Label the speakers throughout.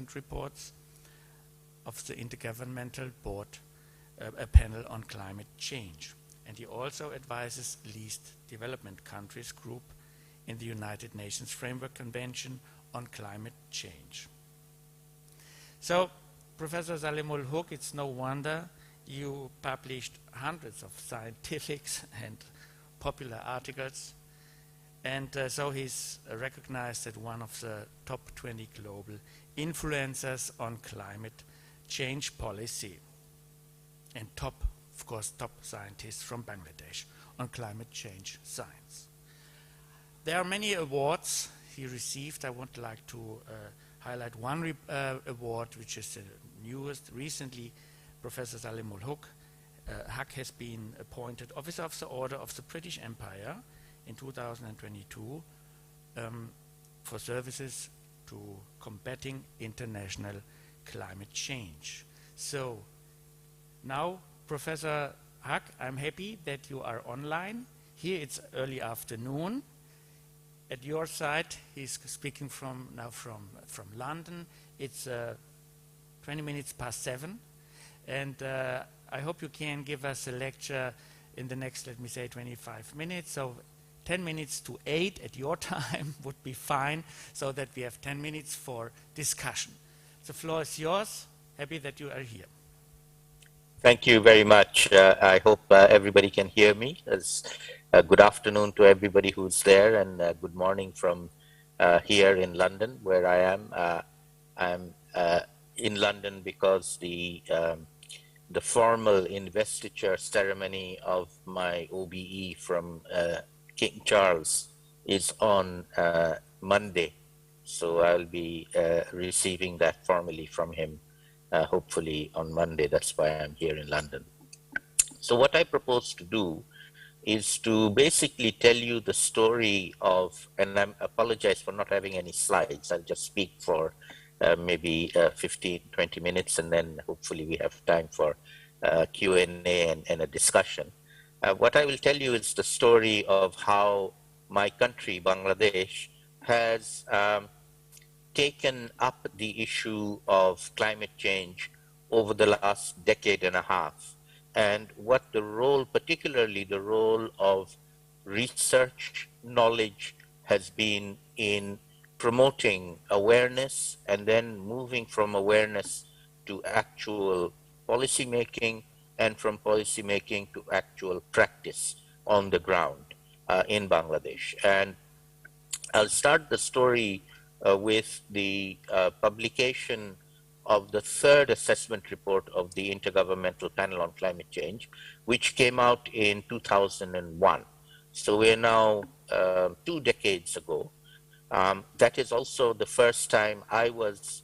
Speaker 1: assessment reports of the Intergovernmental Board, a panel on climate change. And he also advises least development countries group in the United Nations Framework Convention on Climate Change. So, Professor Salimul Hook, it's no wonder you published hundreds of scientific and popular articles, and so he's recognized as one of the top 20 global influencers on climate change policy, and top scientists from Bangladesh on climate change science. There are many awards he received. I would like to highlight one award, which is the newest. Recently, Professor Salimul Hook has been appointed Officer of the Order of the British Empire in 2022 for services to combating international climate change. So now, Professor Huck, I'm happy that you are online. Here it's early afternoon. At your side, he's speaking from London. It's 20 minutes past 7. And I hope you can give us a lecture in the next, let me say, 25 minutes. So 10 minutes to 8 at your time would be fine, so that we have 10 minutes for discussion. The floor is yours. Happy that you are here.
Speaker 2: Thank you very much. I hope everybody can hear me. Good afternoon to everybody who's there, and good morning from here in London, where I am. I'm in London because the formal investiture ceremony of my OBE from King Charles is on Monday, so I'll be receiving that formally from him hopefully on Monday. That's why I'm here in London. So what I propose to do is to basically tell you the story of, and I apologize for not having any slides. I'll just speak for maybe 15, 20 minutes, and then hopefully we have time for Q&A and a discussion. What I will tell you is the story of how my country, Bangladesh, has taken up the issue of climate change over the last decade and a half, and what the role, particularly the role of research knowledge, has been in promoting awareness and then moving from awareness to actual policy making, and from policy making to actual practice on the ground in Bangladesh. And I'll start the story with the publication of the third assessment report of the Intergovernmental Panel on Climate Change, which came out in 2001. So we're now 2 decades ago. That is also the first time I was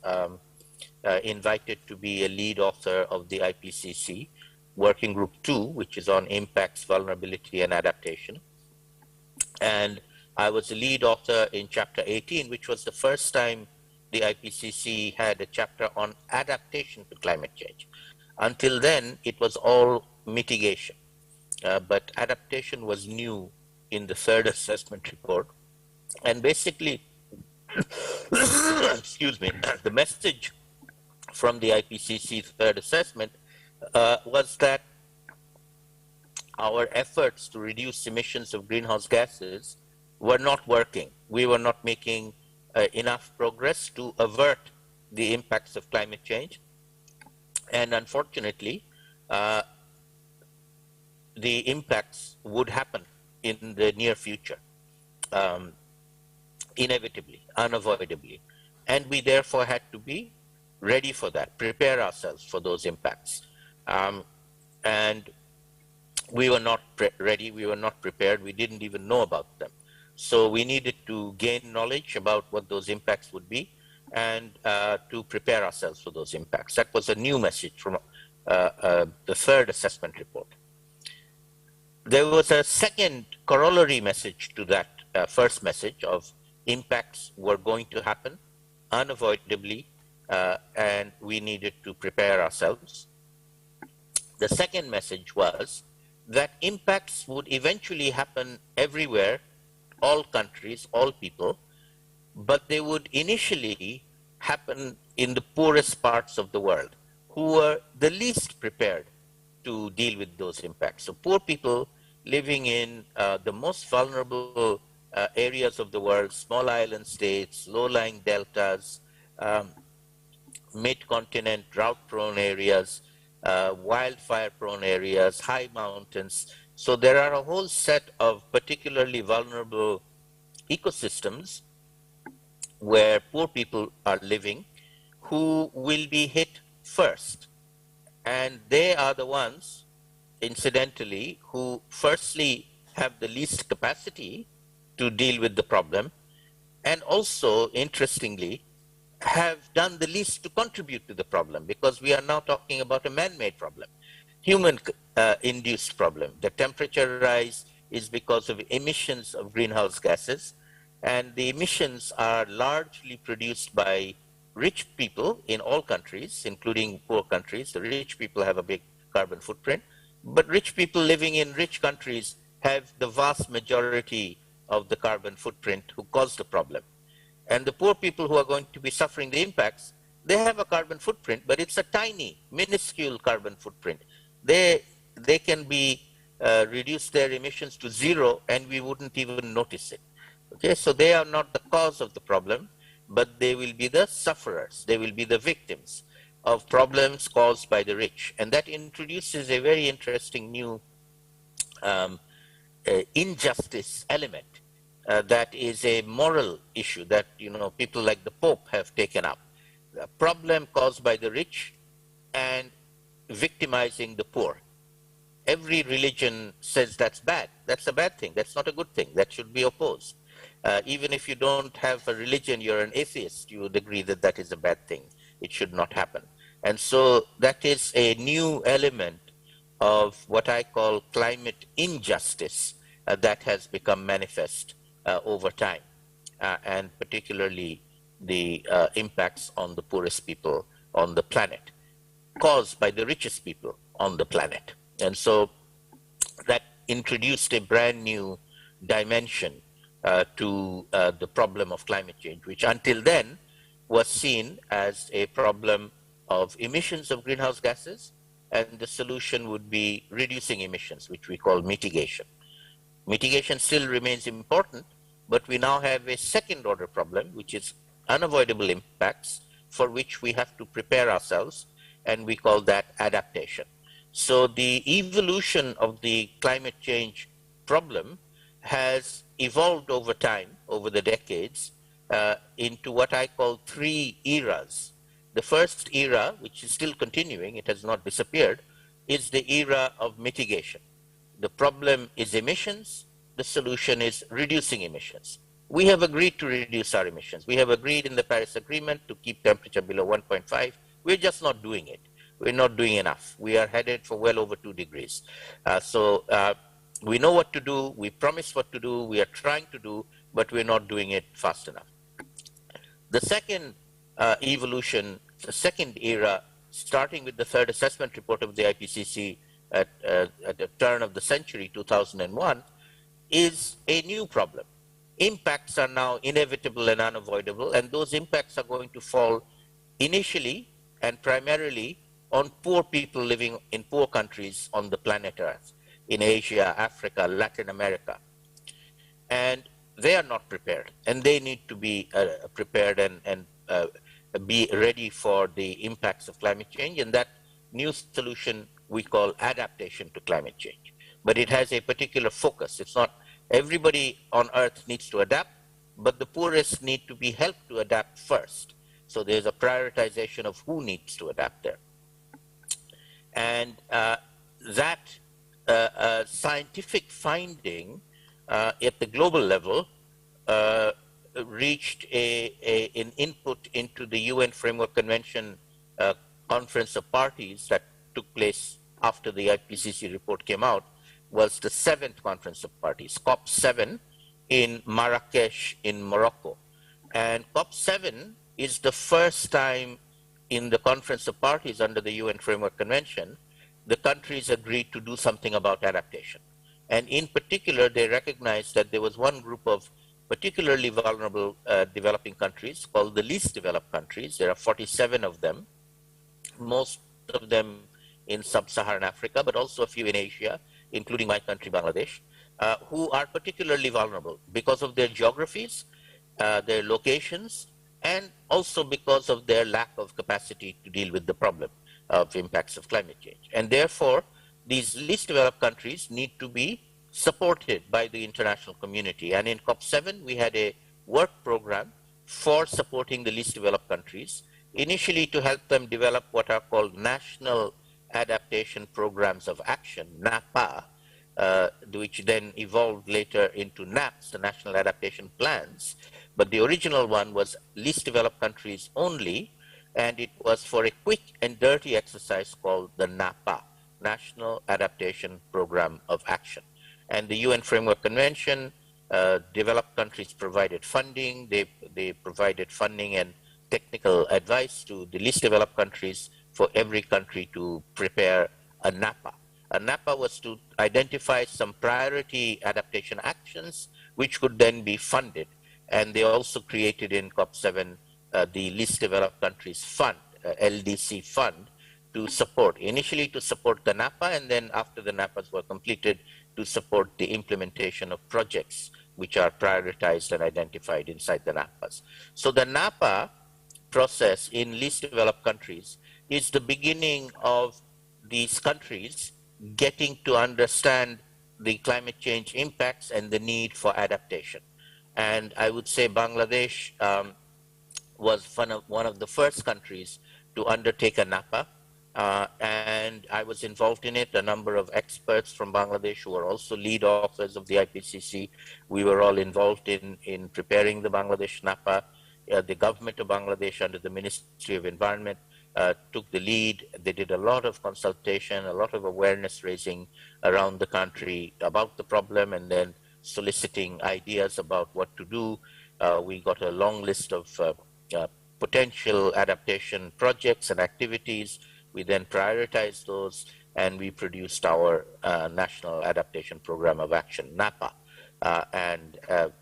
Speaker 2: invited to be a lead author of the IPCC Working Group 2, which is on impacts, vulnerability, and adaptation. And I was a lead author in chapter 18, which was the first time the IPCC had a chapter on adaptation to climate change. Until then, it was all mitigation. But adaptation was new in the third assessment report. And basically, excuse me, the message from the IPCC third assessment was that our efforts to reduce emissions of greenhouse gases were not working. We were not making enough progress to avert the impacts of climate change. And unfortunately, the impacts would happen in the near future, inevitably, unavoidably. And we therefore had to be ready for that, prepare ourselves for those impacts. And we were not ready, we were not prepared, we didn't even know about them. So we needed to gain knowledge about what those impacts would be, and to prepare ourselves for those impacts. That was a new message from the third assessment report. There was a second corollary message to that first message of impacts were going to happen unavoidably, and we needed to prepare ourselves. The second message was that impacts would eventually happen everywhere, all countries, all people, but they would initially happen in the poorest parts of the world, who were the least prepared to deal with those impacts. So poor people living in the most vulnerable areas of the world, small island states, low-lying deltas, um, mid-continent drought-prone areas, wildfire-prone areas, high mountains. So there are a whole set of particularly vulnerable ecosystems where poor people are living who will be hit first. And they are the ones, incidentally, who firstly have the least capacity to deal with the problem, and also, interestingly, have done the least to contribute to the problem, because we are now talking about a man-made problem, human induced problem. The temperature rise is because of emissions of greenhouse gases, and the emissions are largely produced by rich people in all countries, including poor countries. The rich people have a big carbon footprint, but rich people living in rich countries have the vast majority of the carbon footprint who cause the problem. And the poor people who are going to be suffering the impacts, they have a carbon footprint, but it's a tiny, minuscule carbon footprint. They can be reduce their emissions to zero and we wouldn't even notice it. Okay, so they are not the cause of the problem, but they will be the sufferers. They will be the victims of problems caused by the rich. And that introduces a very interesting new injustice element. That is a moral issue that people like the Pope have taken up. A problem caused by the rich and victimizing the poor. Every religion says that's bad. That's a bad thing. That's not a good thing. That should be opposed. Even if you don't have a religion, you're an atheist, you would agree that that is a bad thing. It should not happen. And so that is a new element of what I call climate injustice that has become manifest over time, and particularly the impacts on the poorest people on the planet, caused by the richest people on the planet. And so that introduced a brand new dimension to the problem of climate change, which until then was seen as a problem of emissions of greenhouse gases, and the solution would be reducing emissions, which we call mitigation. Mitigation still remains important, but we now have a second order problem, which is unavoidable impacts for which we have to prepare ourselves, and we call that adaptation. So the evolution of the climate change problem has evolved over time, over the decades, into what I call three eras. The first era, which is still continuing, it has not disappeared, is the era of mitigation. The problem is emissions, the solution is reducing emissions. We have agreed to reduce our emissions. We have agreed in the Paris Agreement to keep temperature below 1.5. We're just not doing it. We're not doing enough. We are headed for well over 2 degrees. So we know what to do, we promise what to do, we are trying to do, but we're not doing it fast enough. The second evolution, the second era, starting with the third assessment report of the IPCC at the turn of the century, 2001, is a new problem. Impacts are now inevitable and unavoidable, and those impacts are going to fall initially and primarily on poor people living in poor countries on the planet Earth, in Asia, Africa, Latin America. And they are not prepared, and they need to be prepared and be ready for the impacts of climate change. And that new solution we call adaptation to climate change. But it has a particular focus. It's not everybody on Earth needs to adapt, but the poorest need to be helped to adapt first. So there's a prioritization of who needs to adapt there. And that scientific finding at the global level reached an input into the UN Framework Convention Conference of Parties that took place after the IPCC report came out, was the 7th Conference of Parties, COP7 in Marrakesh in Morocco. And COP7 is the first time in the Conference of Parties under the UN Framework Convention, the countries agreed to do something about adaptation. And in particular, they recognized that there was one group of particularly vulnerable developing countries called the least developed countries. There are 47 of them, most of them in sub-Saharan Africa, but also a few in Asia, including my country, Bangladesh, who are particularly vulnerable because of their geographies, their locations, and also because of their lack of capacity to deal with the problem of impacts of climate change. And therefore, these least developed countries need to be supported by the international community. And in COP7, we had a work program for supporting the least developed countries, initially to help them develop what are called National Adaptation Programs of Action, NAPA, which then evolved later into NAPs, the National Adaptation Plans. But the original one was least developed countries only, and it was for a quick and dirty exercise called the NAPA, National Adaptation Program of Action. And the UN Framework Convention, developed countries provided funding. They provided funding and technical advice to the least developed countries for every country to prepare a NAPA. A NAPA was to identify some priority adaptation actions which could then be funded. And they also created in COP7 the Least Developed Countries Fund, LDC Fund, to support, initially to support the NAPA, and then after the NAPAs were completed, to support the implementation of projects which are prioritized and identified inside the NAPAs. So the NAPA process in least developed countries is the beginning of these countries getting to understand the climate change impacts and the need for adaptation. And I would say Bangladesh was one of the first countries to undertake a NAPA. And I was involved in it. A number of experts from Bangladesh who were also lead authors of the IPCC. We were all involved in preparing the Bangladesh NAPA. The government of Bangladesh under the Ministry of Environment took the lead. They did a lot of consultation, a lot of awareness raising around the country about the problem, and then soliciting ideas about what to do. We got a long list of potential adaptation projects and activities. We then prioritized those, and we produced our National Adaptation Program of Action, NAPA, and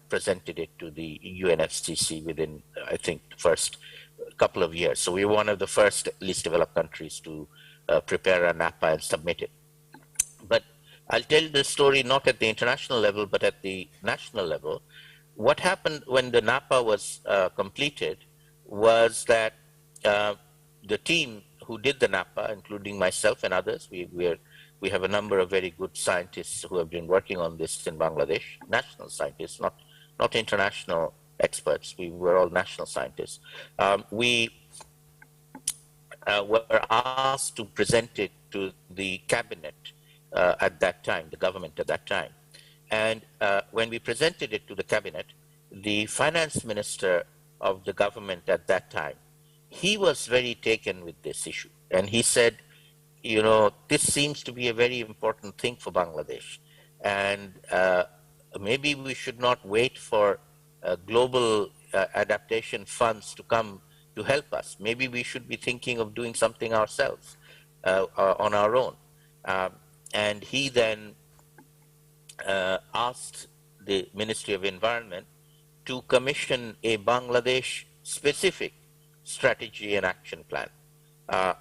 Speaker 2: presented it to the UNFCCC within, I think, the first couple of years. So we were one of the first least developed countries to prepare a NAPA and submit it. But I'll tell the story not at the international level, but at the national level. What happened when the NAPA was completed was that the team who did the NAPA, including myself and others, we have a number of very good scientists who have been working on this in Bangladesh, national scientists, not international experts. We were all national scientists. We were asked to present it to the cabinet at that time, the government at that time. And when we presented it to the cabinet, the finance minister of the government at that time, he was very taken with this issue. And he said, you know, this seems to be a very important thing for Bangladesh. And maybe we should not wait for global adaptation funds to come to help us. Maybe we should be thinking of doing something ourselves on our own. And he then asked the Ministry of Environment to commission a Bangladesh-specific strategy and action plan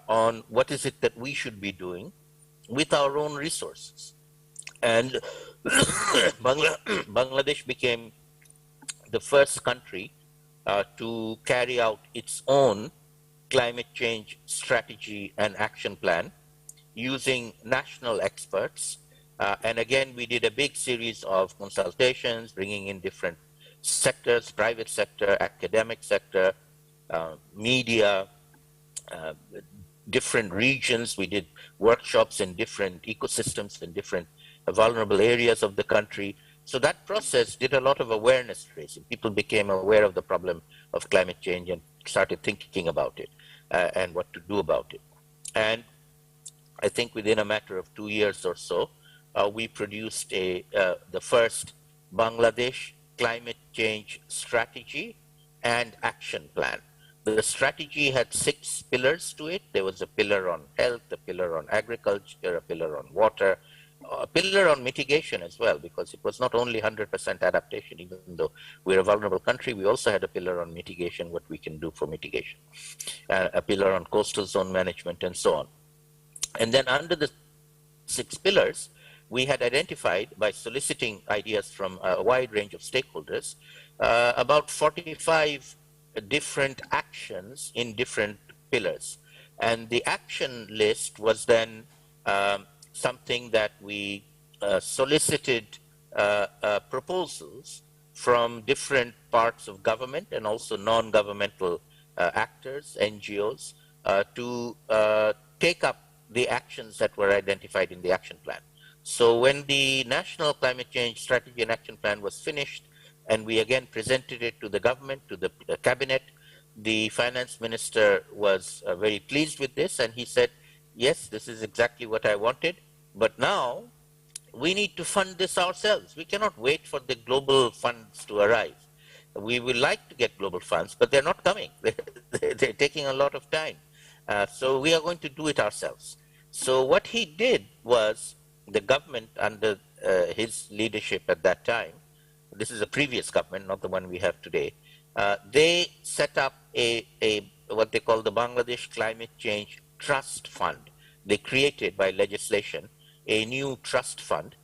Speaker 2: on what is it that we should be doing with our own resources. And Bangladesh became the first country to carry out its own climate change strategy and action plan using national experts. And again, we did a big series of consultations, bringing in different sectors, private sector, academic sector, media, different regions. We did workshops in different ecosystems in different vulnerable areas of the country. So that process did a lot of awareness raising. People became aware of the problem of climate change and started thinking about it and what to do about it. And I think within a matter of 2 years or so, we produced the first Bangladesh climate change strategy and action plan. The strategy had 6 pillars to it. There was a pillar on health, a pillar on agriculture, a pillar on water, a pillar on mitigation as well, because it was not only 100% adaptation. Even though we're a vulnerable country, we also had a pillar on mitigation, what we can do for mitigation, a pillar on coastal zone management, and so on. And then under the 6 pillars, we had identified, by soliciting ideas from a wide range of stakeholders, about 45 different actions in different pillars. And the action list was then something that we solicited proposals from different parts of government and also non-governmental actors, NGOs, to take up the actions that were identified in the action plan. So when the National Climate Change Strategy and Action Plan was finished, and we again presented it to the government, to the cabinet, the finance minister was very pleased with this, and he said, yes, this is exactly what I wanted, but now we need to fund this ourselves. We cannot wait for the global funds to arrive. We would like to get global funds, but they're not coming. They're taking a lot of time. So we are going to do it ourselves. So what he did was, the government under his leadership at that time, this is a previous government, not the one we have today, they set up what they call the Bangladesh Climate Change Trust Fund. They created by legislation a new trust fund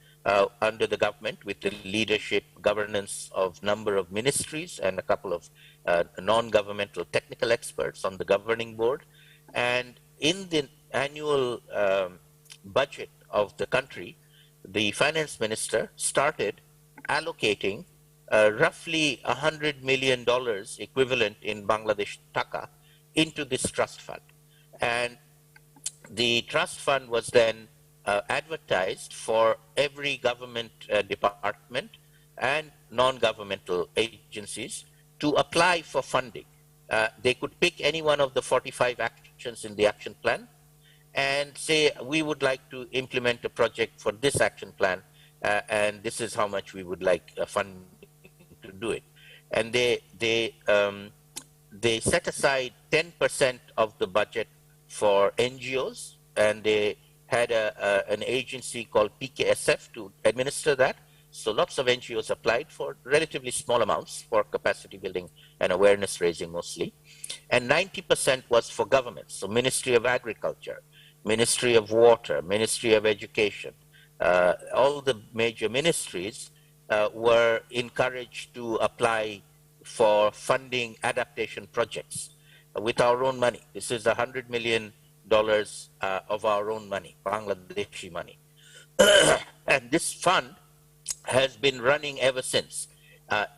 Speaker 2: under the government, with the leadership, governance of number of ministries and a couple of non-governmental technical experts on the governing board. And in the annual budget of the country, the finance minister started allocating roughly $100 million equivalent in Bangladesh taka into this trust fund. And the trust fund was then advertised for every government department and non-governmental agencies to apply for funding. They could pick any one of the 45 actions in the action plan and say, we would like to implement a project for this action plan, and this is how much we would like funding to do it. And they set aside 10% of the budget for NGOs, and they had an agency called PKSF to administer that. So lots of NGOs applied for relatively small amounts for capacity building and awareness raising mostly. And 90% was for governments, so Ministry of Agriculture, Ministry of Water, Ministry of Education. All the major ministries were encouraged to apply for funding adaptation projects with our own money. This is $100 million of our own money, Bangladeshi money. And this fund has been running ever since.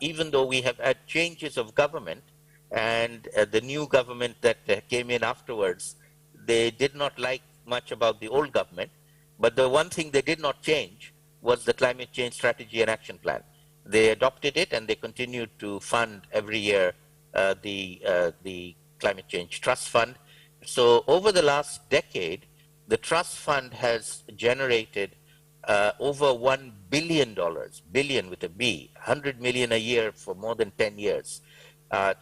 Speaker 2: Even though we have had changes of government, and the new government that came in afterwards, they did not like much about the old government, but the one thing they did not change was the Climate Change Strategy and Action Plan. They adopted it, and they continued to fund every year the Climate Change Trust Fund. So over the last decade, the trust fund has generated over $1 billion, billion with a B, 100 million a year for more than 10 years,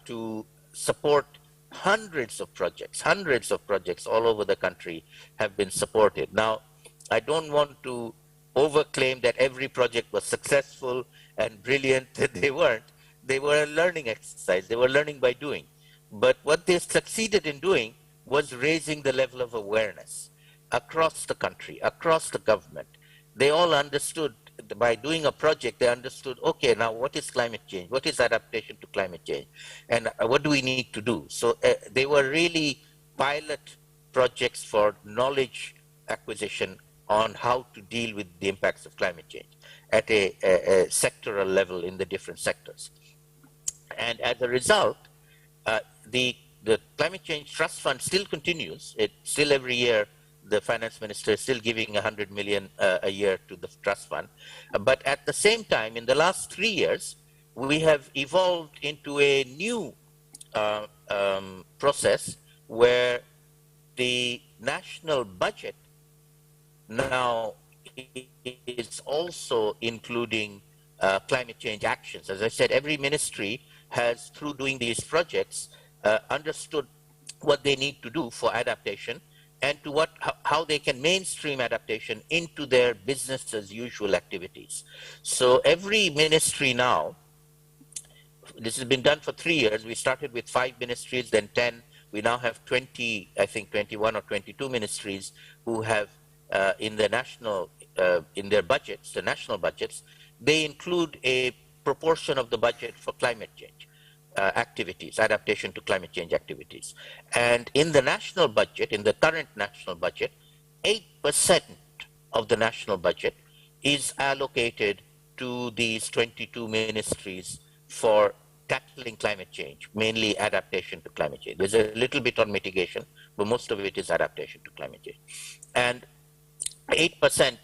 Speaker 2: to support hundreds of projects all over the country have been supported. Now, I don't want to overclaim that every project was successful and brilliant. They weren't. They were a learning exercise. They were learning by doing. But what they succeeded in doing was raising the level of awareness across the country, across the government. They all understood, by doing a project, they understood, okay, now what is climate change? What is adaptation to climate change? And what do we need to do? So they were really pilot projects for knowledge acquisition on how to deal with the impacts of climate change at a sectoral level in the different sectors. And as a result, the Climate Change Trust Fund still continues. It still every year, the finance minister is still giving 100 million a year to the trust fund. But at the same time, in the last 3 years, we have evolved into a new process where the national budget now is also including climate change actions. As I said, every ministry has, through doing these projects, understood what they need to do for adaptation, and to how they can mainstream adaptation into their business as usual activities. So every ministry now, this has been done for 3 years. We started with 5 ministries, then 10. We now have 20, I think 21 or 22 ministries who have in their in their budgets, the national budgets, they include a proportion of the budget for climate change activities, adaptation to climate change activities. And in the national budget, in the current national budget, 8% of the national budget is allocated to these 22 ministries for tackling climate change, mainly adaptation to climate change. There's a little bit on mitigation, but most of it is adaptation to climate change. And 8%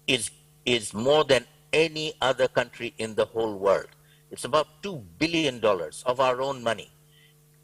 Speaker 2: is more than any other country in the whole world. It's about $2 billion of our own money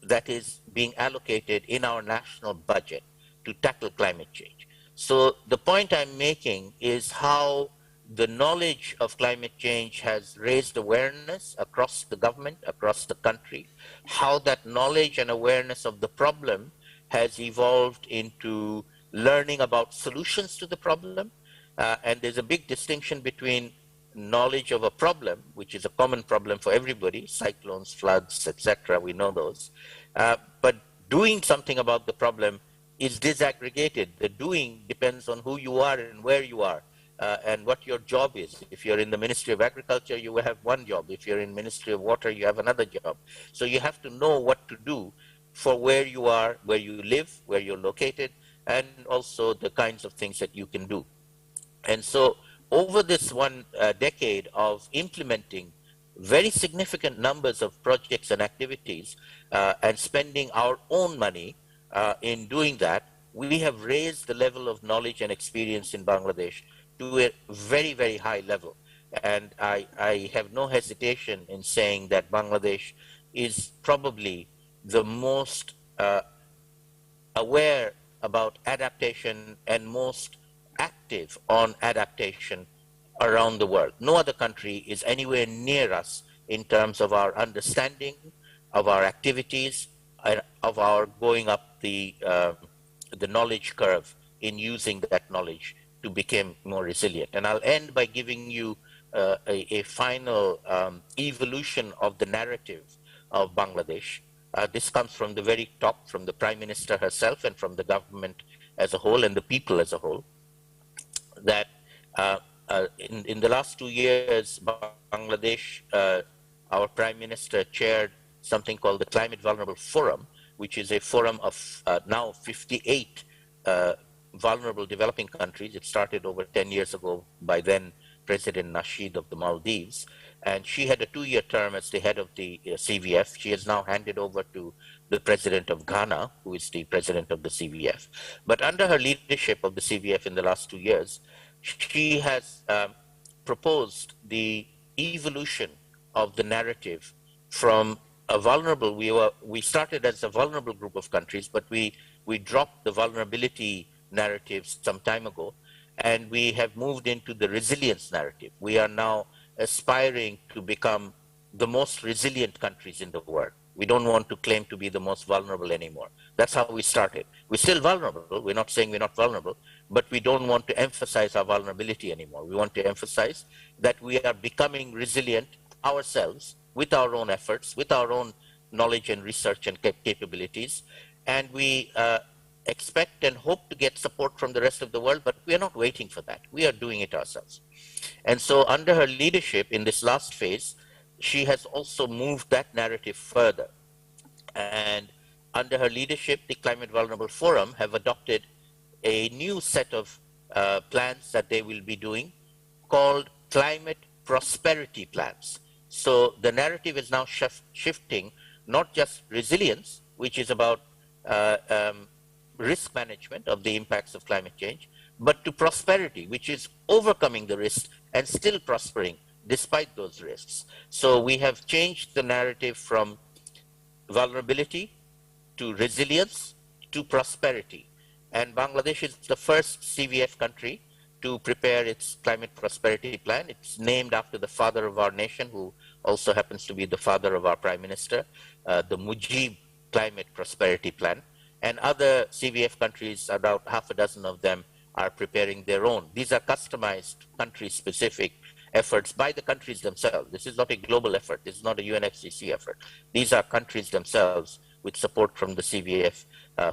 Speaker 2: that is being allocated in our national budget to tackle climate change. So the point I'm making is how the knowledge of climate change has raised awareness across the government, across the country, how that knowledge and awareness of the problem has evolved into learning about solutions to the problem. And there's a big distinction between knowledge of a problem, which is a common problem for everybody, cyclones, floods, etc., we know those. But doing something about the problem is disaggregated. The doing depends on who you are and where you are. And what your job is. If you're in the Ministry of Agriculture, you will have one job. If you're in Ministry of Water, you have another job. So you have to know what to do for where you are, where you live, where you're located, and also the kinds of things that you can do. And so over this one decade of implementing very significant numbers of projects and activities and spending our own money in doing that, we have raised the level of knowledge and experience in Bangladesh to a very, very high level. And I have no hesitation in saying that Bangladesh is probably the most aware about adaptation and most active on adaptation around the world. No other country is anywhere near us in terms of our understanding, of our activities, of our going up the knowledge curve in using that knowledge to become more resilient. And I'll end by giving you a final evolution of the narrative of Bangladesh. This comes from the very top, from the Prime Minister herself and from the government as a whole and the people as a whole, that in the last 2 years, Bangladesh, our Prime Minister chaired something called the Climate Vulnerable Forum, which is a forum of now 58 vulnerable developing countries. It started over 10 years ago by then President Nasheed of the Maldives. And she had a 2-year term as the head of the CVF. She has now handed over to the president of Ghana, who is the president of the CVF. But under her leadership of the CVF in the last 2 years, she has proposed the evolution of the narrative from a vulnerable, we started as a vulnerable group of countries, but we dropped the vulnerability narrative some time ago, and we have moved into the resilience narrative. We are now aspiring to become the most resilient countries in the world. We don't want to claim to be the most vulnerable anymore. That's how we started. We're still vulnerable. We're not saying we're not vulnerable, but we don't want to emphasize our vulnerability anymore. We want to emphasize that we are becoming resilient ourselves with our own efforts, with our own knowledge and research and capabilities. And we expect and hope to get support from the rest of the world, but we are not waiting for that. We are doing it ourselves. And so under her leadership in this last phase, she has also moved that narrative further. And under her leadership, the Climate Vulnerable Forum have adopted a new set of plans that they will be doing called climate prosperity plans. So the narrative is now shifting, not just resilience, which is about risk management of the impacts of climate change, but to prosperity, which is overcoming the risks and still prospering despite those risks. So we have changed the narrative from vulnerability to resilience to prosperity. And Bangladesh is the first CVF country to prepare its climate prosperity plan. It's named after the father of our nation, who also happens to be the father of our Prime Minister, the Mujib Climate Prosperity Plan. And other CVF countries, about half a dozen of them, are preparing their own. These are customized country-specific efforts by the countries themselves. This is not a global effort. This is not a UNFCCC effort. These are countries themselves with support from the CVF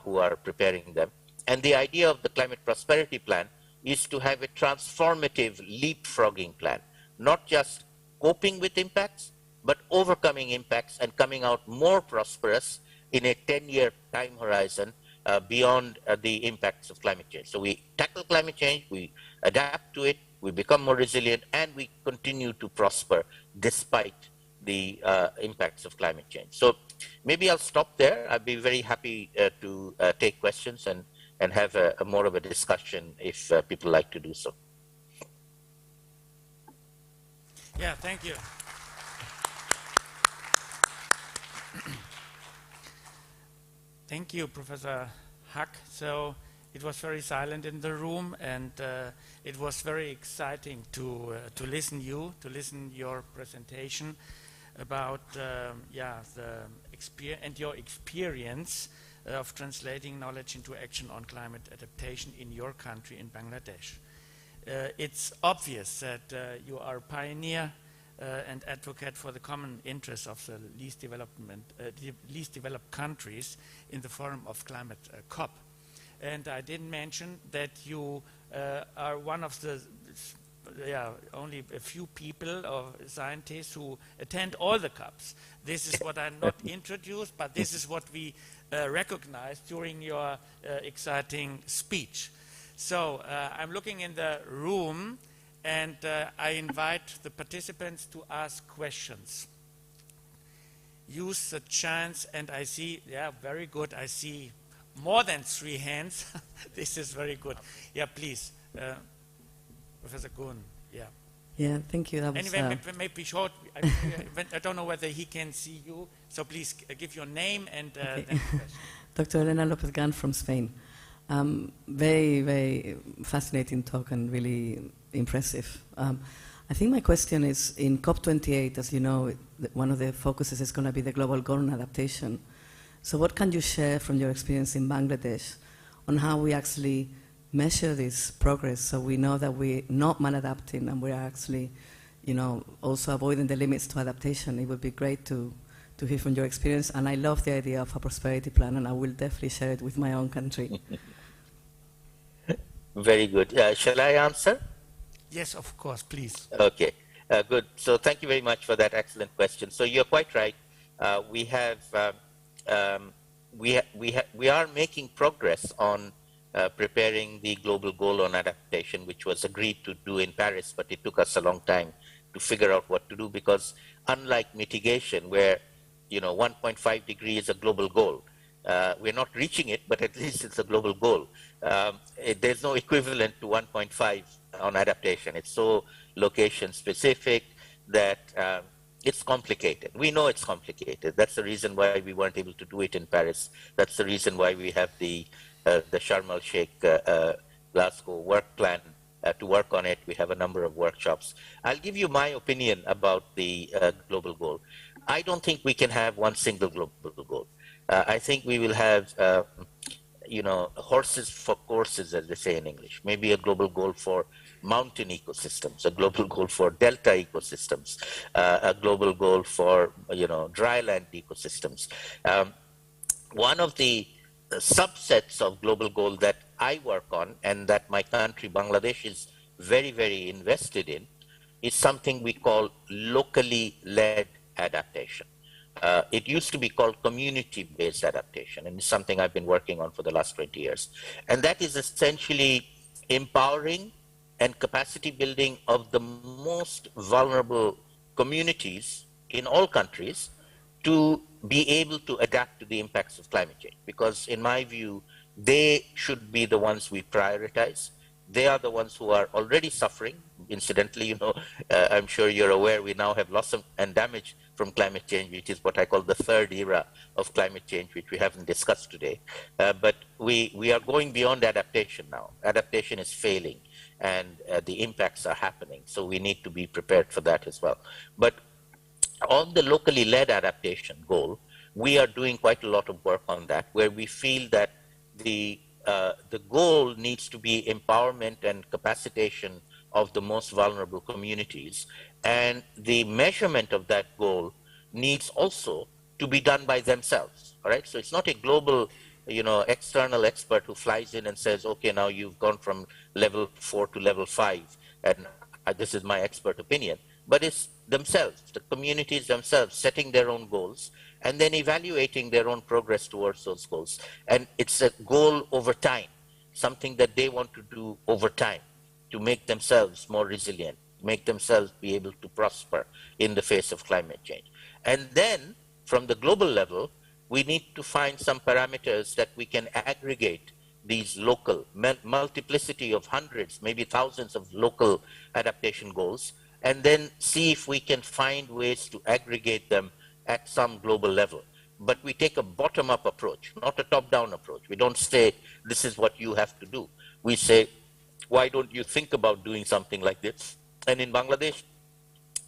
Speaker 2: who are preparing them. And the idea of the Climate Prosperity Plan is to have a transformative leapfrogging plan, not just coping with impacts, but overcoming impacts and coming out more prosperous in a 10-year time horizon beyond the impacts of climate change. So we tackle climate change, we adapt to it, we become more resilient, and we continue to prosper despite the impacts of climate change. So maybe I'll stop there. I'd be very happy to take questions and have a more of a discussion if people like to do so.
Speaker 1: Yeah, thank you. Thank you, Professor Hack. So it was very silent in the room, and it was very exciting to listen your presentation about yeah, the and your experience of translating knowledge into action on climate adaptation in your country, in Bangladesh. It's obvious that you are a pioneer and advocate for the common interests of the least developed countries in the Forum of Climate COP. And I didn't mention that you are one of the only a few people or scientists who attend all the COPs. This is what I'm not introduced, but this is what we recognized during your exciting speech. So I'm looking in the room, and I invite the participants to ask questions. Use the chance, and I see, yeah, very good. I see more than 3 hands. This is very good. Yeah, please, Professor Gun. Yeah.
Speaker 3: Yeah, thank you. That was,
Speaker 1: anyway, maybe short. I don't know whether he can see you, so please give your name and then the question.
Speaker 3: Dr. Elena Lopez-Gan from Spain. Very, very fascinating talk and really impressive. I think my question is, in COP28, as you know, one of the focuses is going to be the global goal on adaptation. So what can you share from your experience in Bangladesh on how we actually measure this progress, so we know that we're not maladapting and we're actually, you know, also avoiding the limits to adaptation? It would be great to hear from your experience, and I love the idea of a prosperity plan, and I will definitely share it with my own country.
Speaker 2: Very good. Shall I answer?
Speaker 1: Yes, of course, please.
Speaker 2: Okay, good. So thank you very much for that excellent question. So you're quite right. We are making progress on preparing the global goal on adaptation, which was agreed to do in Paris, but it took us a long time to figure out what to do, because unlike mitigation, where 1.5 degrees is a global goal, we're not reaching it, but at least it's a global goal. There's no equivalent to 1.5 on adaptation. It's so location specific that it's complicated. We know it's complicated. That's the reason why we weren't able to do it in Paris. That's the reason why we have the Sharm el-Sheikh Glasgow work plan to work on it. We have a number of workshops. I'll give you my opinion about the global goal. I don't think we can have one single global goal. I think we will have, horses for courses, as they say in English. Maybe a global goal for mountain ecosystems, a global goal for delta ecosystems, a global goal for, dryland ecosystems. One of the subsets of global goal that I work on, and that my country, Bangladesh, is very, very invested in, is something we call locally led adaptation. It used to be called community-based adaptation, and it's something I've been working on for the last 20 years. And that is essentially empowering and capacity building of the most vulnerable communities in all countries to be able to adapt to the impacts of climate change. Because in my view, they should be the ones we prioritize. They are the ones who are already suffering. Incidentally, I'm sure you're aware, we now have loss and damage from climate change, which is what I call the third era of climate change, which we haven't discussed today. But we are going beyond adaptation now. Adaptation is failing, and the impacts are happening. So we need to be prepared for that as well. But on the locally led adaptation goal, we are doing quite a lot of work on that, where we feel that the goal needs to be empowerment and capacitation of the most vulnerable communities. And the measurement of that goal needs also to be done by themselves, all right? So it's not a global, external expert who flies in and says, okay, now you've gone from level 4 to level 5, and this is my expert opinion. But it's themselves, the communities themselves, setting their own goals and then evaluating their own progress towards those goals. And it's a goal over time, something that they want to do over time to make themselves more resilient, make themselves be able to prosper in the face of climate change. And then from the global level, we need to find some parameters that we can aggregate these local, multiplicity of hundreds, maybe thousands of local adaptation goals, and then see if we can find ways to aggregate them at some global level. But we take a bottom-up approach, not a top-down approach. We don't say, this is what you have to do. We say, why don't you think about doing something like this? And in Bangladesh,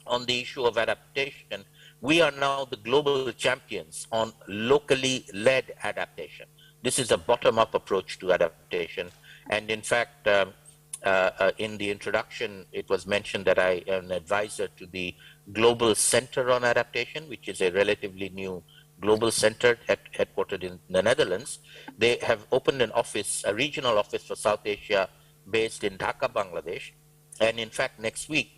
Speaker 2: on the issue of adaptation, we are now the global champions on locally led adaptation. This is a bottom-up approach to adaptation. And in fact, in the introduction, it was mentioned that I am an advisor to the Global Center on Adaptation, which is a relatively new global center headquartered in the Netherlands. They have opened an office, a regional office for South Asia based in Dhaka, Bangladesh. And in fact, next week,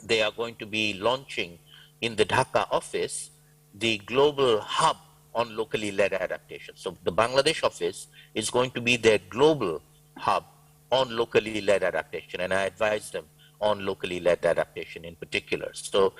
Speaker 2: they are going to be launching in the Dhaka office the global hub on locally led adaptation. So the Bangladesh office is going to be their global hub on locally led adaptation, and I advise them on locally led adaptation in particular. So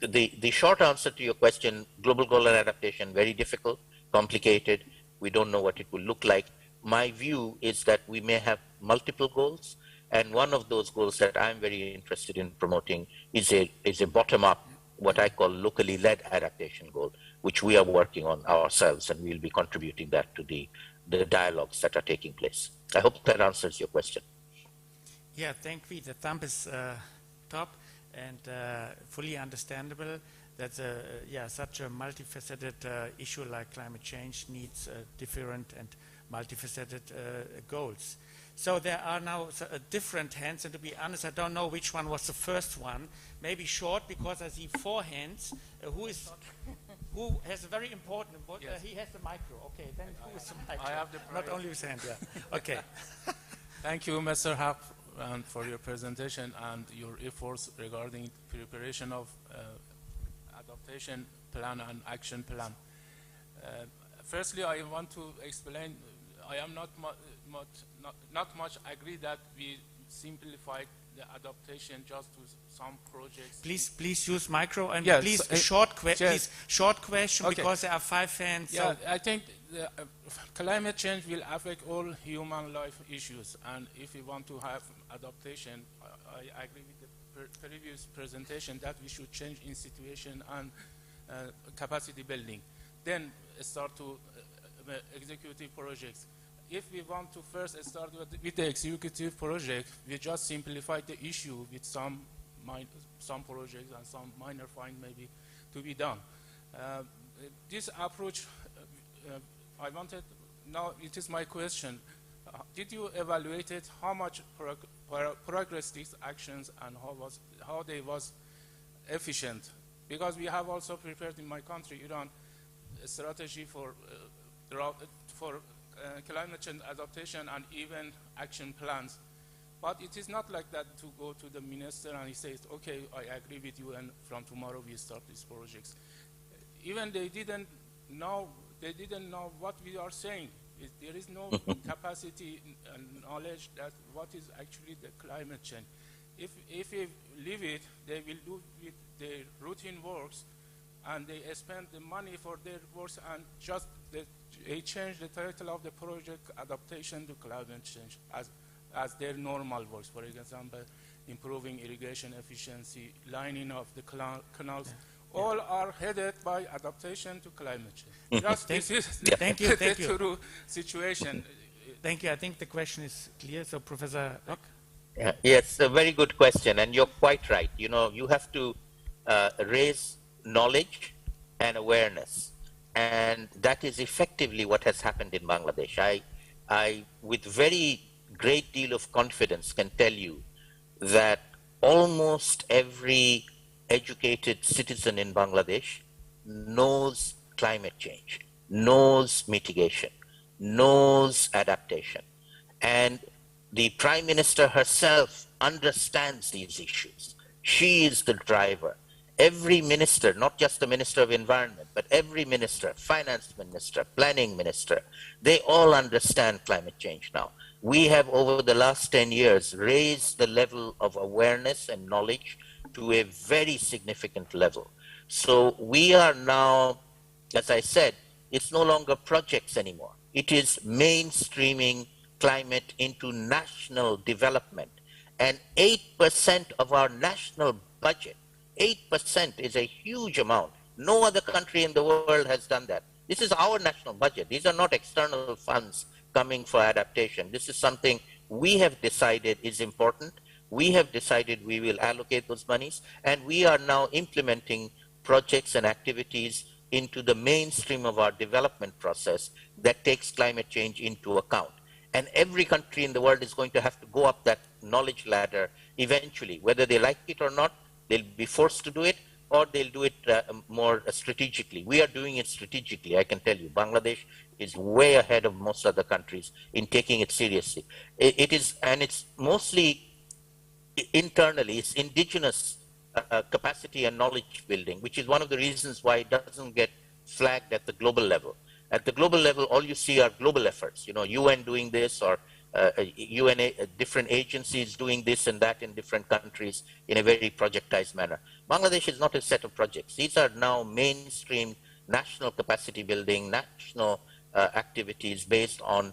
Speaker 2: the short answer to your question, global goal and adaptation, very difficult, complicated. We don't know what it will look like. My view is that we may have multiple goals, and one of those goals that I'm very interested in promoting is a bottom-up, what I call locally led adaptation goal, which we are working on ourselves, and we'll be contributing that to the dialogues that are taking place. I hope that answers your question.
Speaker 1: Yeah, thank you. The thumb is top and fully understandable that such a multifaceted issue like climate change needs different and multifaceted goals. So there are now different hands, and to be honest, I don't know which one was the first one. Maybe short, because I see 4 hands. Who has a very important?
Speaker 4: Yes.
Speaker 1: He has the micro. Okay, then who is the micro?
Speaker 4: I have the
Speaker 1: not only his hand. Yeah. Okay.
Speaker 4: Thank you, Mr. Hap, for your presentation and your efforts regarding preparation of adaptation plan and action plan. Firstly, I want to explain. I am not much agree that we simplified the adaptation just to some projects.
Speaker 1: Please use micro, and
Speaker 4: yes,
Speaker 1: please short question,
Speaker 4: okay.
Speaker 1: Because there are 5 hands.
Speaker 4: Yeah,
Speaker 1: so.
Speaker 4: I think the, climate change will affect all human life issues, and if we want to have adaptation, I agree with the previous presentation that we should change in situation and capacity building, then start to executive projects. If we want to first start with the executive project, we just simplify the issue with some projects and some minor find maybe to be done. This approach, I wanted, now it is my question, did you evaluate it, how much progress these actions and how they was efficient? Because we have also prepared in my country, Iran, a strategy for climate change adaptation and even action plans. But it is not like that to go to the minister and he says, okay, I agree with you, and from tomorrow we start these projects. Even they didn't know what we are saying. There is no capacity and knowledge that what is actually the climate change. If we leave it, they will do with their routine works, and they spend the money for their works, and just they change the title of the project, adaptation to climate change, as their normal works. For example, improving irrigation efficiency, lining of the canals, all are headed by adaptation to climate change. Just this is
Speaker 1: Thank you.
Speaker 4: the true situation.
Speaker 1: Thank you. I think the question is clear. So, Professor Ock?
Speaker 2: Yes, a very good question, and you're quite right. You have to raise knowledge and awareness. And that is effectively what has happened in Bangladesh. I, with very great deal of confidence, can tell you that almost every educated citizen in Bangladesh knows climate change, knows mitigation, knows adaptation. And the Prime Minister herself understands these issues. She is the driver. Every minister, not just the Minister of Environment, but every minister, finance minister, planning minister, they all understand climate change now. We have, over the last 10 years, raised the level of awareness and knowledge to a very significant level. So we are now, as I said, it's no longer projects anymore. It is mainstreaming climate into national development. And 8% of our national budget, 8% is a huge amount. No other country in the world has done that. This is our national budget. These are not external funds coming for adaptation. This is something we have decided is important. We have decided we will allocate those monies, and we are now implementing projects and activities into the mainstream of our development process that takes climate change into account. And every country in the world is going to have to go up that knowledge ladder eventually. Whether they like it or not, they'll be forced to do it, or they'll do it more strategically. We are doing it strategically, I can tell you. Bangladesh is way ahead of most other countries in taking it seriously. It is, and it's mostly internally, it's indigenous capacity and knowledge building, which is one of the reasons why it doesn't get flagged at the global level. At the global level, all you see are global efforts, you know, UN doing this, or different agencies doing this and that in different countries in a very projectized manner. Bangladesh is not a set of projects. These are now mainstream national capacity building, national activities based on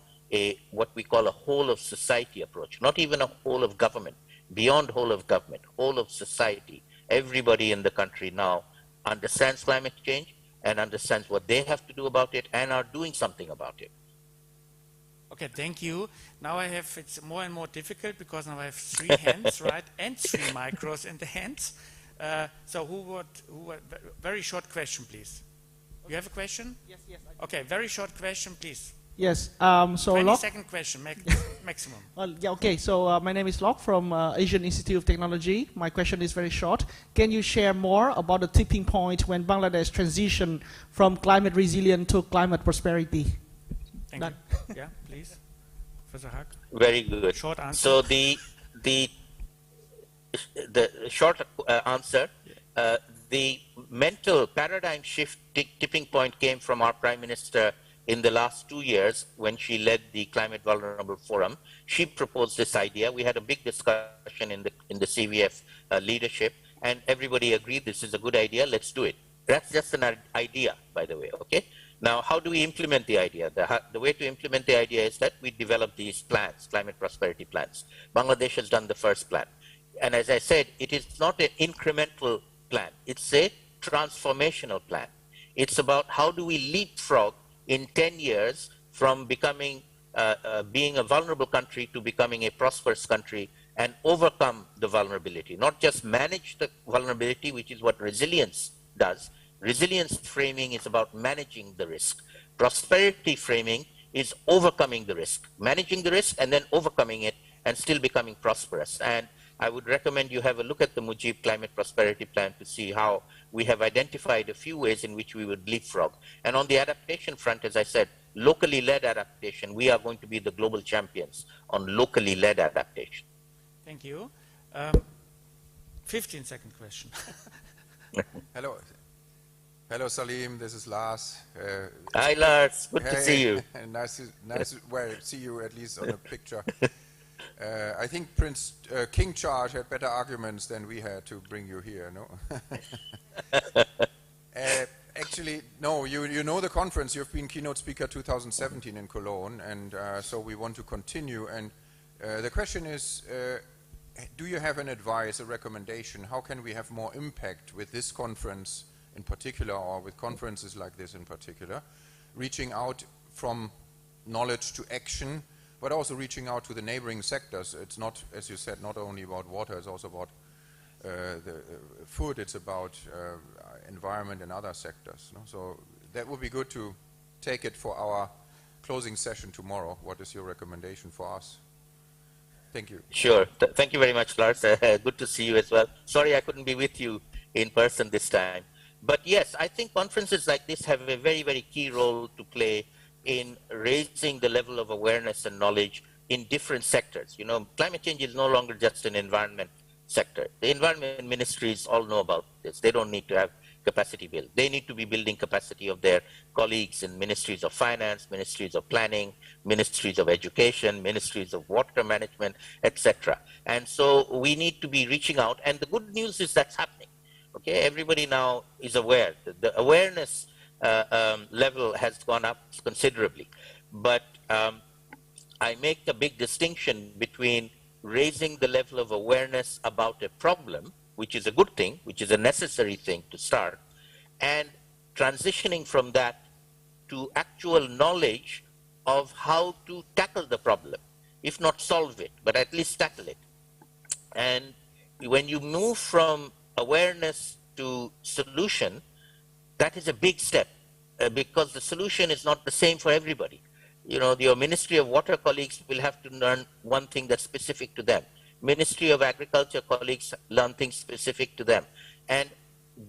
Speaker 2: what we call a whole of society approach, not even a whole of government, beyond whole of government, whole of society. Everybody in the country now understands climate change and understands what they have to do about it and are doing something about it.
Speaker 1: Okay, thank you. Now it's more and more difficult because now I have 3 hands, right, and 3 micros in the hands. So who would, very short question, please. You have a question?
Speaker 5: Yes, yes.
Speaker 1: Okay, very short question, please.
Speaker 5: Yes. So
Speaker 1: 20-second question, maximum.
Speaker 5: Well, yeah, okay. So my name is Locke from Asian Institute of Technology. My question is very short. Can you share more about the tipping point when Bangladesh transitioned from climate resilient to climate prosperity?
Speaker 1: Thank you. Yeah, please. Professor Hack.
Speaker 2: Very good.
Speaker 1: Short answer.
Speaker 2: So the short answer, the mental paradigm shift tipping point came from our Prime Minister in the last 2 years when she led the Climate Vulnerable Forum. She proposed this idea. We had a big discussion in the CVF leadership, and everybody agreed this is a good idea, let's do it. That's just an idea, by the way, okay? Now, how do we implement the idea? The way to implement the idea is that we develop these plans, climate prosperity plans. Bangladesh has done the first plan. And as I said, it is not an incremental plan. It's a transformational plan. It's about how do we leapfrog in 10 years from becoming, being a vulnerable country to becoming a prosperous country and overcome the vulnerability. Not just manage the vulnerability, which is what resilience does. Resilience framing is about managing the risk. Prosperity framing is overcoming the risk, managing the risk and then overcoming it and still becoming prosperous. And I would recommend you have a look at the Mujib Climate Prosperity Plan to see how we have identified a few ways in which we would leapfrog. And on the adaptation front, as I said, locally led adaptation, we are going to be the global champions on locally led adaptation.
Speaker 1: Thank you. 15-second question.
Speaker 6: Hello. Hello, Salim. This is Lars.
Speaker 2: Hi, Lars. Good to see you.
Speaker 6: Nice to well, see you at least on a picture. I think King Charles had better arguments than we had to bring you here, no? Actually, no, you know the conference. You've been keynote speaker 2017 in Cologne, and so we want to continue. And the question is, do you have an advice, a recommendation? How can we have more impact with this conference in particular, or with conferences like this in particular, reaching out from knowledge to action, but also reaching out to the neighboring sectors? It's not, as you said, not only about water, it's also about the food, it's about environment and other sectors. No? So that would be good to take it for our closing session tomorrow. What is your recommendation for us? Thank you.
Speaker 2: Sure. Thank you very much, Lars. Good to see you as well. Sorry I couldn't be with you in person this time. But yes, I think conferences like this have a very, very key role to play in raising the level of awareness and knowledge in different sectors. You know, climate change is no longer just an environment sector. The environment ministries all know about this. They don't need to have capacity build. They need to be building capacity of their colleagues in ministries of finance, ministries of planning, ministries of education, ministries of water management, etc. And so we need to be reaching out. And the good news is that's happening. Okay, everybody now is aware. The awareness level has gone up considerably. But I make a big distinction between raising the level of awareness about a problem, which is a good thing, which is a necessary thing to start, and transitioning from that to actual knowledge of how to tackle the problem, if not solve it, but at least tackle it. And when you move from awareness to solution, that is a big step because the solution is not the same for everybody. You know, your Ministry of Water colleagues will have to learn one thing that's specific to them. Ministry of Agriculture colleagues learn things specific to them. And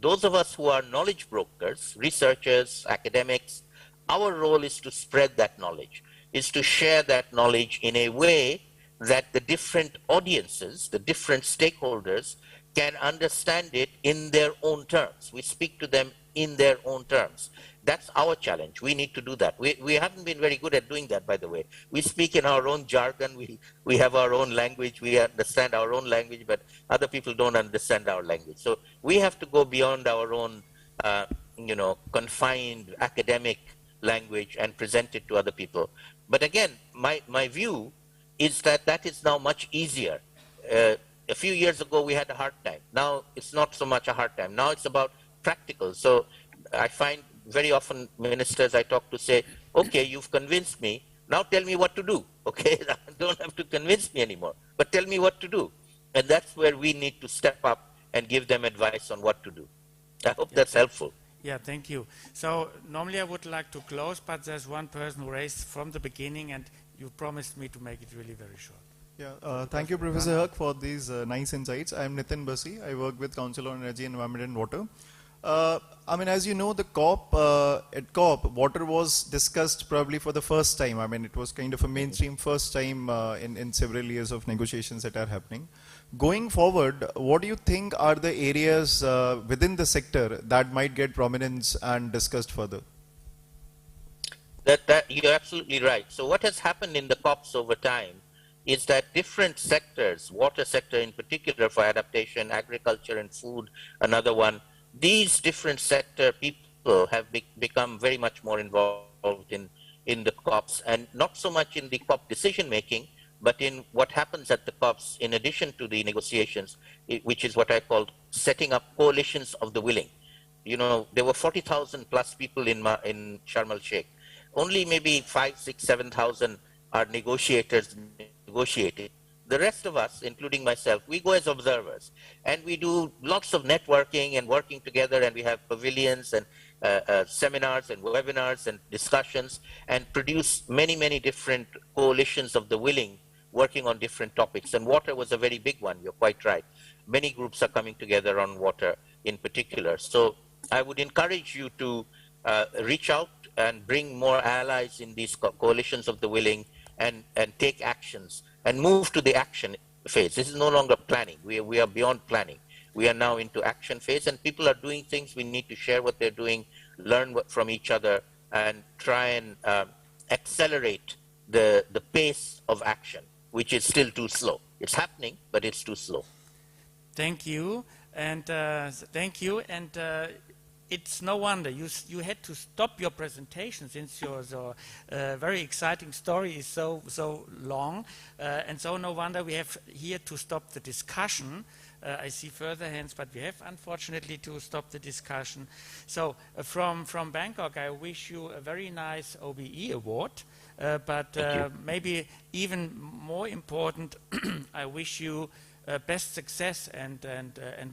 Speaker 2: those of us who are knowledge brokers, researchers, academics, our role is to spread that knowledge, is to share that knowledge in a way that the different audiences, the different stakeholders can understand it in their own terms. We speak to them in their own terms. That's our challenge. We need to do that. We haven't been very good at doing that, by the way. We speak in our own jargon. We have our own language. We understand our own language, but other people don't understand our language. So we have to go beyond our own, confined academic language and present it to other people. But again, my view is that that is now much easier. A few years ago, we had a hard time. Now it's not so much a hard time. Now it's about practical. So I find very often ministers I talk to say, okay, you've convinced me, now tell me what to do, okay? Don't have to convince me anymore, but tell me what to do. And that's where we need to step up and give them advice on what to do. I hope that's helpful.
Speaker 1: Yeah, thank you. So normally I would like to close, but there's one person who raised from the beginning, and you promised me to make it really very short.
Speaker 7: Yeah, thank you, Professor Haq, for these nice insights. I'm Nitin Basi. I work with Council on Energy, Environment and Water. I mean, as you know, the COP, at COP, water was discussed probably for the first time. I mean, it was kind of a mainstream first time in several years of negotiations that are happening. Going forward, what do you think are the areas within the sector that might get prominence and discussed further?
Speaker 2: You're absolutely right. So what has happened in the COPs over time is that different sectors, water sector in particular for adaptation, agriculture and food, another one, these different sector people have become very much more involved in the COPs, and not so much in the COP decision making, but in what happens at the COPs in addition to the negotiations, which is what I call setting up coalitions of the willing. You know, there were 40,000 plus people in Sharm el-Sheikh. Only maybe 5, 6, 7,000 are negotiators negotiating. The rest of us, including myself, we go as observers, and we do lots of networking and working together, and we have pavilions and seminars and webinars and discussions, and produce many, many different coalitions of the willing working on different topics. And water was a very big one, you're quite right. Many groups are coming together on water in particular. So I would encourage you to reach out and bring more allies in these coalitions of the willing, and take actions and move to the action phase. This is no longer planning. We are beyond planning. We are now into action phase, and people are doing things. We need to share what they're doing, learn from each other, and try and accelerate the pace of action, which is still too slow. It's happening, but it's too slow.
Speaker 1: Thank you, and it's no wonder you had to stop your presentation since your very exciting story is so long, and so no wonder we have here to stop the discussion. I see further hands, but we have unfortunately to stop the discussion. So from Bangkok, I wish you a very nice OBE award, but maybe even more important, I wish you best success and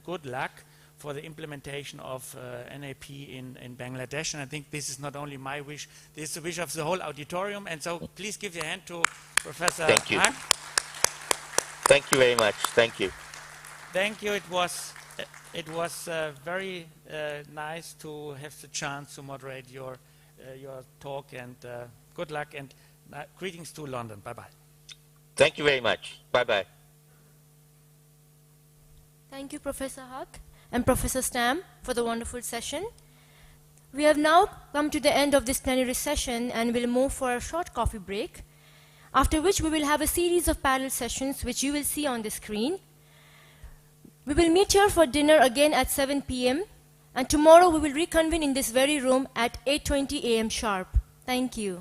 Speaker 1: good luck for the implementation of NAP in Bangladesh. And I think this is not only my wish, this is the wish of the whole auditorium. And so please give your hand to Professor
Speaker 2: Thank you.
Speaker 1: Haq.
Speaker 2: Thank you very much. Thank you.
Speaker 1: Thank you. It was very nice to have the chance to moderate your talk, and good luck, and greetings to London. Bye-bye.
Speaker 2: Thank you very much. Bye-bye.
Speaker 8: Thank you, Professor Huck and Professor Stam, for the wonderful session. We have now come to the end of this plenary session and will move for a short coffee break, after which we will have a series of panel sessions which you will see on the screen. We will meet here for dinner again at 7 p.m. and tomorrow we will reconvene in this very room at 8:20 a.m. sharp. Thank you.